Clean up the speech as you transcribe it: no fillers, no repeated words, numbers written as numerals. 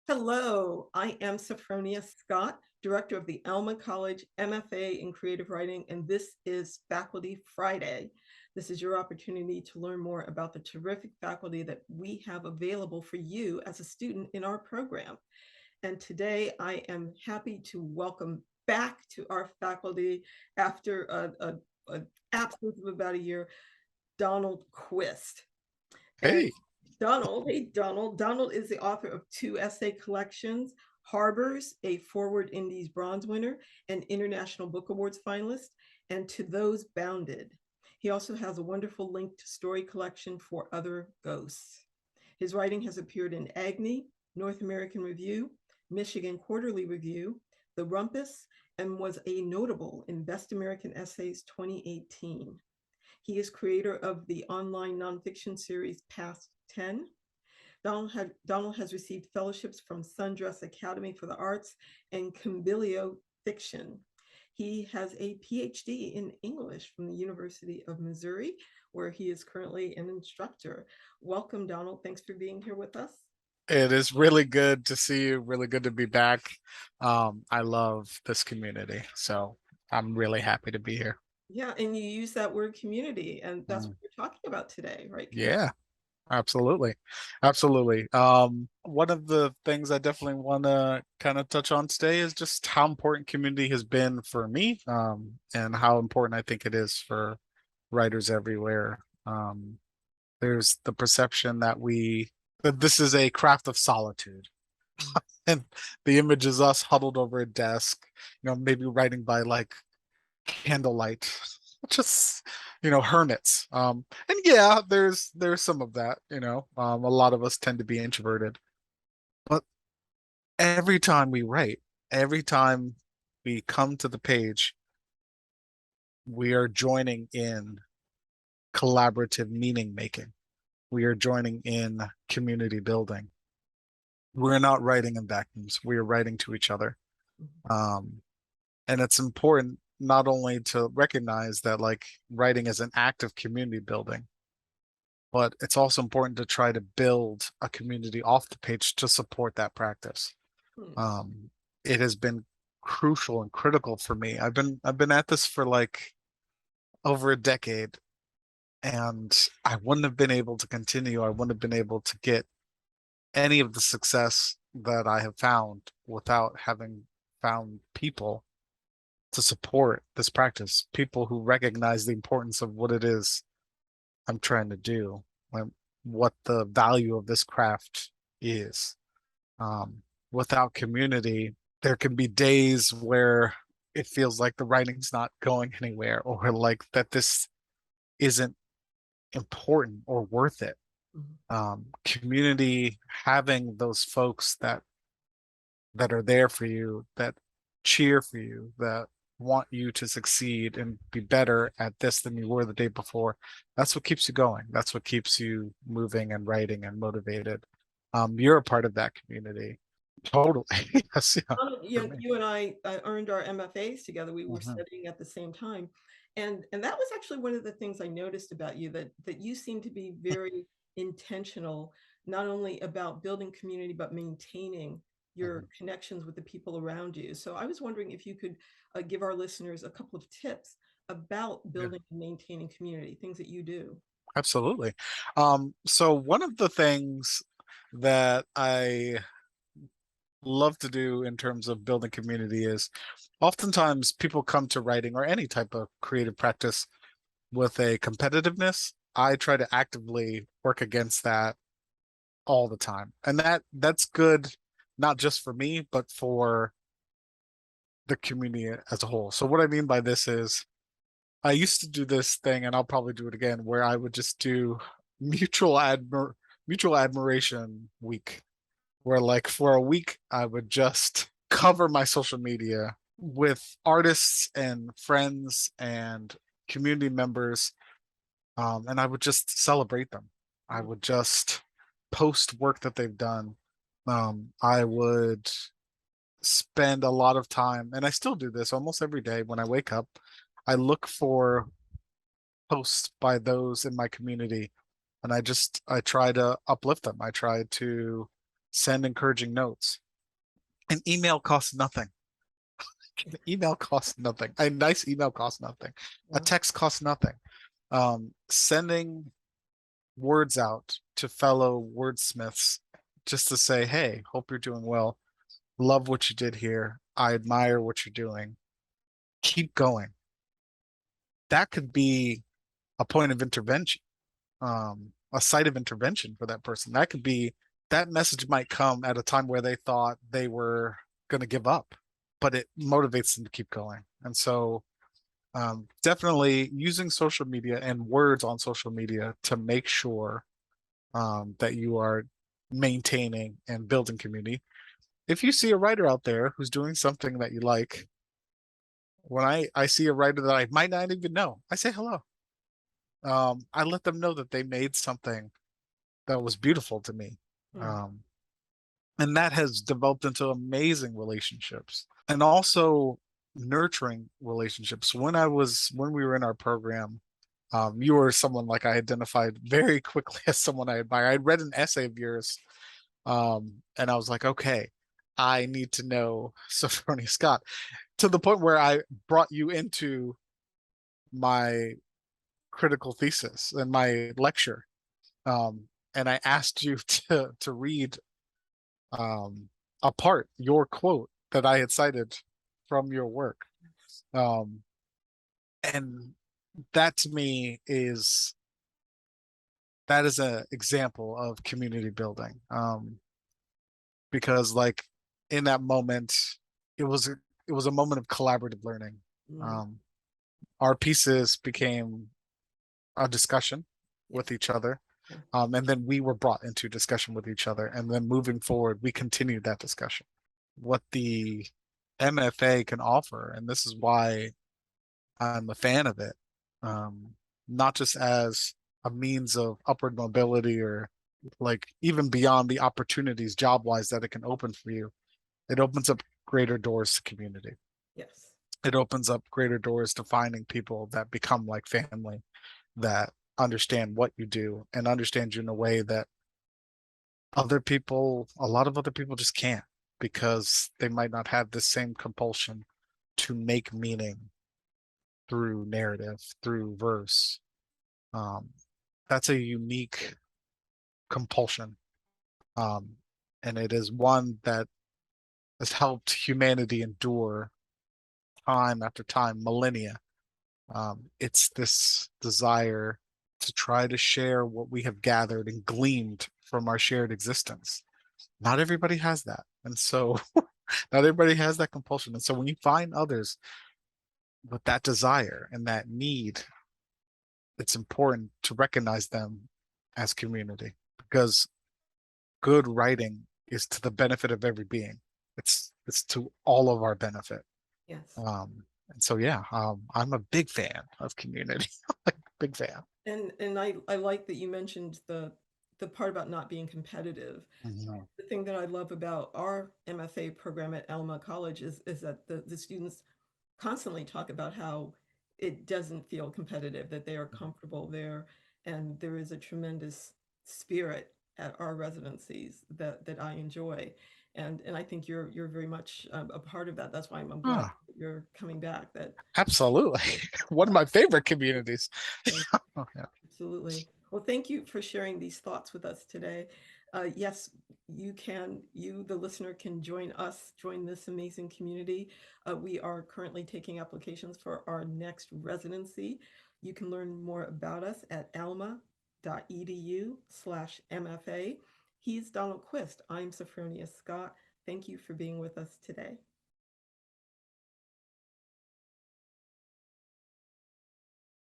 Hello, I am Sophronia Scott, Director of the Alma College MFA in Creative Writing, and this is Faculty Friday. This is your opportunity to learn more about the terrific faculty that we have available for you as a student in our program. And today I am happy to welcome back to our faculty after an absence of about a year, Donald Quist. And Hey, Donald is the author of two essay collections, Harbors, a Forward Indies Bronze winner and International Book Awards finalist, and To Those Bounded. He also has a wonderful linked story collection For Other Ghosts. His writing has appeared in Agni, North American Review, Michigan Quarterly Review, The Rumpus, and was a notable in Best American Essays 2018. He is creator of the online nonfiction series Past 10. Donald has received fellowships from Sundress Academy for the Arts and Combilio Fiction. He has a PhD in English from the University of Missouri, where he is currently an instructor. Welcome, Donald. Thanks for being here with us. it is really good to see you. Really good to be back. I love this community, so I'm really happy to be here. Yeah, and you use that word community, and that's what Mm, we're talking about today, right? Community. yeah, absolutely. Absolutely. One of the things I definitely want to kind of touch on today is just how important community has been for me, and how important I think it is for writers everywhere. There's the perception that this is a craft of solitude. And the image is us huddled over a desk, maybe writing by like candlelight, just hermits. And yeah, there's some of that. A lot of us tend to be introverted, but every time we write, every time we come to the page, we are joining in collaborative meaning making. We are joining in community building. We're not writing in vacuums. We are writing to each other. Um, and it's important not only to recognize that like writing is an act of community building, but it's also important to try to build a community off the page to support that practice. Hmm. um, it has been crucial and critical for me. I've been at this for like over a decade, and I wouldn't have been able to continue. I wouldn't have been able to get any of the success that I have found without having found people to support this practice, people who recognize the importance of what it is I'm trying to do, and what the value of this craft is. Without community, there can be days where it feels like the writing's not going anywhere, or like that this isn't important or worth it. Mhm. Community, having those folks that are there for you, that cheer for you, that want you to succeed and be better at this than you were the day before. That's what keeps you going. That's what keeps you moving and writing and motivated. You're a part of that community. Totally. Yes, yeah, for me. You and I earned our MFAs together. We were Mhm. studying at the same time, and that was actually one of the things I noticed about you, that you seem to be very intentional, not only about building community but maintaining your Mhm. connections with the people around you. So I was wondering if you could give our listeners a couple of tips about Yeah, building and maintaining community, things that you do. absolutely. So one of the things that I love to do in terms of building community is oftentimes people come to writing or any type of creative practice with a competitiveness. I try to actively work against that all the time. And that's good not just for me, but for the community as a whole. So what I mean by this is I used to do this thing, and I'll probably do it again, where I would just do mutual admir mutual admiration week, where like for a week I would just cover my social media with artists and friends and community members, and I would just celebrate them. I would just post work that they've done. I would spend a lot of time, and I still do this almost every day when I wake up. I look for posts by those in my community, and I try to uplift them. I try to send encouraging notes. An email costs nothing. An email costs nothing. A nice email costs nothing. A Yeah. text costs nothing. Sending words out to fellow wordsmiths just to say, hey, hope you're doing well. Love what you did here. I admire what you're doing. Keep going. That could be a point of intervention, a site of intervention for that person. That could be that message might come at a time where they thought they were going to give up, but it motivates them to keep going. And so, definitely using social media and words on social media to make sure that you are maintaining and building community. If you see a writer out there who's doing something that you like, when I see a writer that I might not even know, I say hello. I let them know that they made something that was beautiful to me. Mm. Um, and that has developed into amazing relationships and also nurturing relationships. When we were in our program, you were someone like I identified very quickly as someone I admire. I'd read an essay of yours, and I was like, okay, I need to know Sophronia Scott, to the point where I brought you into my critical thesis and my lecture. And I asked you to read apart your quote that I had cited from your work. Um, and that to me is that is an example of community building. Because like in that moment, it was it was a moment of collaborative learning. Mm. Um, our pieces became a discussion Yeah. with each other. Yeah. And then we were brought into discussion with each other. And then moving forward, we continued that discussion. What the MFA can offer, and this is why I'm a fan of it, um, not just as a means of upward mobility or like even beyond the opportunities job wise that it can open for you. It opens up greater doors to community. Yes. It opens up greater doors to finding people that become like family, that understand what you do and understand you in a way that a lot of other people just can't, because they might not have the same compulsion to make meaning through narrative, through verse. Um, that's a unique compulsion. Um, and it is one that has helped humanity endure time after time, millennia. It's this desire to try to share what we have gathered and gleaned from our shared existence. Not everybody has that. And so not everybody has that compulsion. And so when you find others with that desire and that need, it's important to recognize them as community, because good writing is to the benefit of every being. It's to all of our benefit. Yes. And so yeah, I'm a big fan of community. Like big fan. And I like that you mentioned the part about not being competitive. Mhm. The thing that I love about our MFA program at Alma College is that the students constantly talk about how it doesn't feel competitive, that they are comfortable there, and there is a tremendous spirit at our residencies that I enjoy. And I think you're very much a part of that. That's why I'm glad Ah, that you're coming back. That absolutely. One of my favorite communities. uh, Oh, yeah. Absolutely. Well, thank you for sharing these thoughts with us today. Yes, you, the listener, can join us, join this amazing community. We are currently taking applications for our next residency. You can learn more about us at alma.edu/MFA. He's Donald Quist. I'm Sophronia Scott. Thank you for being with us today.